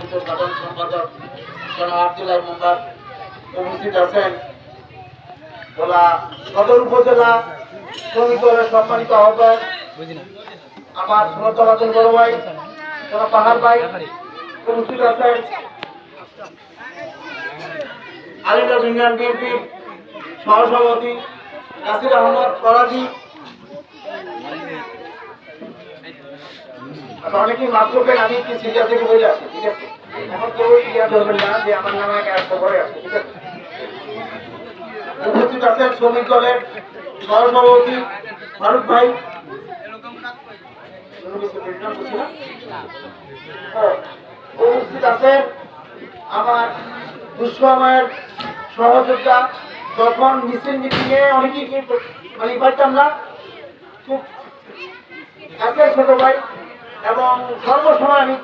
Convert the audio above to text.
সম্মানিত সাধারণ সম্পাদক জনাব আব্দুল্লাহ মোহাম্মদ উপস্থিত আছেন, ভোলা সদর উপজেলা শ্রমিক দলের সম্মানিত আহ্বায়ক আমার শ্রদ্ধাভাজন বড় ভাই জনাব পাহাড় ভাই উপস্থিত আছেন, আলিগড় ইউনিয়ন বিএনপির সহসভাপতি নাসির আহমদ ফরাজি। অনেকেই মাত্র পেন, আমি একটি সিরিয়াল থেকে বলে আসি, ঠিক আছে? এখন কেউ ইয়া ধরবেন না যে আমার নামে একটা করে আসছে, ঠিক আছে? উপস্থিত আছেন শ্রমিক দলের সহসভাপতি ফারুক ভাই, উপস্থিত আছেন আমার দুঃসময়ের সহযোদ্ধা, যখন মিছিল মিটিংয়ে অনেকেই মানে পারতাম না, খুব কাছের ছোট ভাই এবং সর্বসময় আমি